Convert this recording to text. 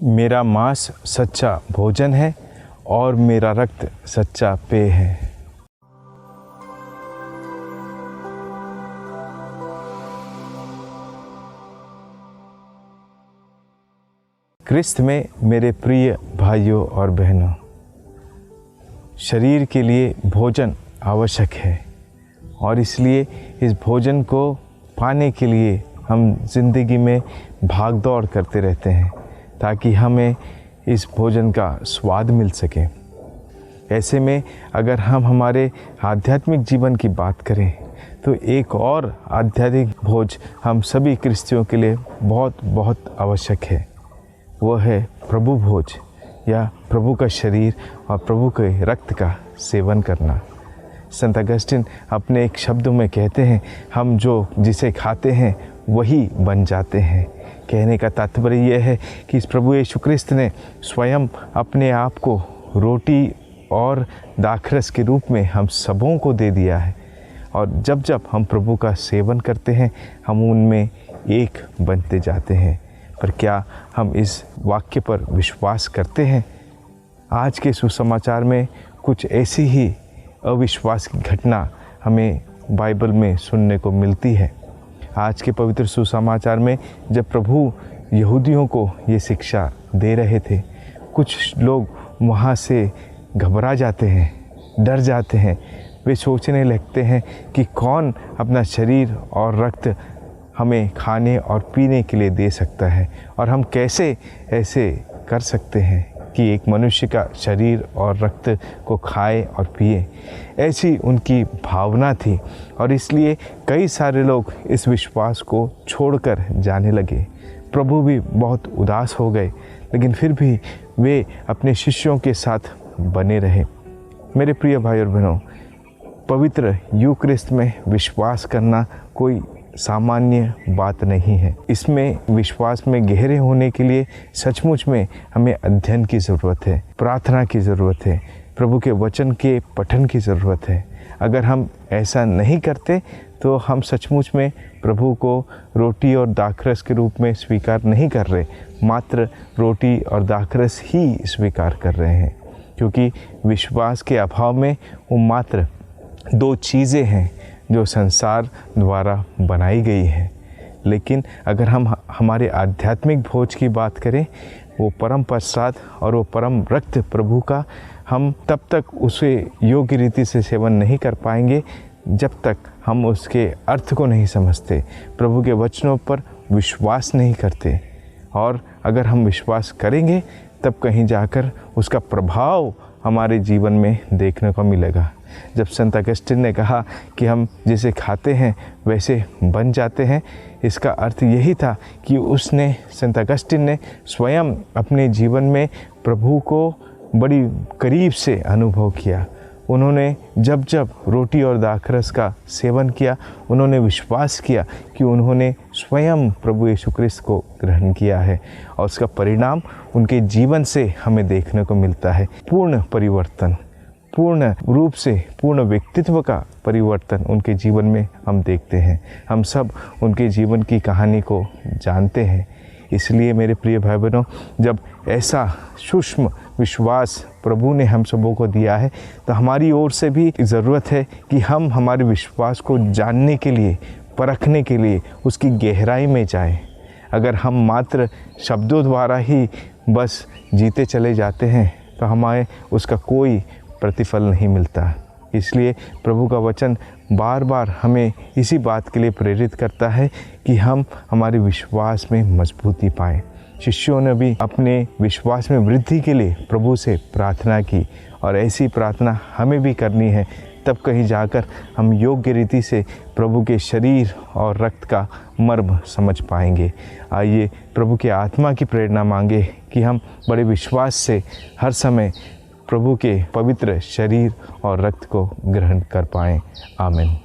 मेरा मांस सच्चा भोजन है और मेरा रक्त सच्चा पेय है। क्रिस्त में मेरे प्रिय भाइयों और बहनों, शरीर के लिए भोजन आवश्यक है और इसलिए इस भोजन को पाने के लिए हम ज़िंदगी में भाग दौड़ करते रहते हैं ताकि हमें इस भोजन का स्वाद मिल सके। ऐसे में अगर हम हमारे आध्यात्मिक जीवन की बात करें तो एक और आध्यात्मिक भोज हम सभी क्रिस्तियों के लिए बहुत बहुत आवश्यक है। वह है प्रभु भोज या प्रभु का शरीर और प्रभु के रक्त का सेवन करना। संत अगस्तिन अपने एक शब्दों में कहते हैं, हम जो जिसे खाते हैं वही बन जाते हैं। कहने का तात्पर्य यह है कि इस प्रभु यीशु क्रिस्त ने स्वयं अपने आप को रोटी और दाखरस के रूप में हम सबों को दे दिया है और जब जब हम प्रभु का सेवन करते हैं हम उनमें एक बनते जाते हैं। पर क्या हम इस वाक्य पर विश्वास करते हैं? आज के सुसमाचार में कुछ ऐसी ही अविश्वास की घटना हमें बाइबल में सुनने को मिलती है। आज के पवित्र सुसमाचार में जब प्रभु यहूदियों को ये शिक्षा दे रहे थे, कुछ लोग वहाँ से घबरा जाते हैं, डर जाते हैं। वे सोचने लगते हैं कि कौन अपना शरीर और रक्त हमें खाने और पीने के लिए दे सकता है और हम कैसे ऐसे कर सकते हैं कि एक मनुष्य का शरीर और रक्त को खाए और पिए। ऐसी उनकी भावना थी और इसलिए कई सारे लोग इस विश्वास को छोड़कर जाने लगे। प्रभु भी बहुत उदास हो गए, लेकिन फिर भी वे अपने शिष्यों के साथ बने रहे। मेरे प्रिय भाई और बहनों, पवित्र यूक्रिस्ट में विश्वास करना कोई सामान्य बात नहीं है। इसमें विश्वास में गहरे होने के लिए सचमुच में हमें अध्ययन की ज़रूरत है, प्रार्थना की ज़रूरत है, प्रभु के वचन के पठन की ज़रूरत है। अगर हम ऐसा नहीं करते तो हम सचमुच में प्रभु को रोटी और दाखरस के रूप में स्वीकार नहीं कर रहे, मात्र रोटी और दाखरस ही स्वीकार कर रहे हैं, क्योंकि विश्वास के अभाव में वो मात्र दो चीज़ें हैं जो संसार द्वारा बनाई गई है। लेकिन अगर हम हमारे आध्यात्मिक भोज की बात करें, वो परम प्रसाद और वो परम रक्त प्रभु का, हम तब तक उसे योग्य रीति से सेवन नहीं कर पाएंगे जब तक हम उसके अर्थ को नहीं समझते, प्रभु के वचनों पर विश्वास नहीं करते। और अगर हम विश्वास करेंगे तब कहीं जाकर उसका प्रभाव हमारे जीवन में देखने को मिलेगा। जब संत अगस्तिन ने कहा कि हम जिसे खाते हैं वैसे बन जाते हैं, इसका अर्थ यही था कि संत अगस्तिन ने स्वयं अपने जीवन में प्रभु को बड़ी करीब से अनुभव किया। उन्होंने जब जब रोटी और दाखरस का सेवन किया, उन्होंने विश्वास किया कि उन्होंने स्वयं प्रभु यीशु क्रिस्त को ग्रहण किया है और उसका परिणाम उनके जीवन से हमें देखने को मिलता है। पूर्ण परिवर्तन, पूर्ण रूप से पूर्ण व्यक्तित्व का परिवर्तन उनके जीवन में हम देखते हैं। हम सब उनके जीवन की कहानी को जानते हैं। इसलिए मेरे प्रिय भाई बहनों, जब ऐसा सूक्ष्म विश्वास प्रभु ने हम सबों को दिया है तो हमारी ओर से भी ज़रूरत है कि हम हमारे विश्वास को जानने के लिए, परखने के लिए उसकी गहराई में जाएं। अगर हम मात्र शब्दों द्वारा ही बस जीते चले जाते हैं तो हमें उसका कोई प्रतिफल नहीं मिलता। इसलिए प्रभु का वचन बार बार हमें इसी बात के लिए प्रेरित करता है कि हम हमारे विश्वास में मजबूती पाएं। शिष्यों ने भी अपने विश्वास में वृद्धि के लिए प्रभु से प्रार्थना की और ऐसी प्रार्थना हमें भी करनी है, तब कहीं जाकर हम योग्य रीति से प्रभु के शरीर और रक्त का मर्म समझ पाएंगे। आइए प्रभु की आत्मा की प्रेरणा मांगे कि हम बड़े विश्वास से हर समय प्रभु के पवित्र शरीर और रक्त को ग्रहण कर पाएं। आमीन।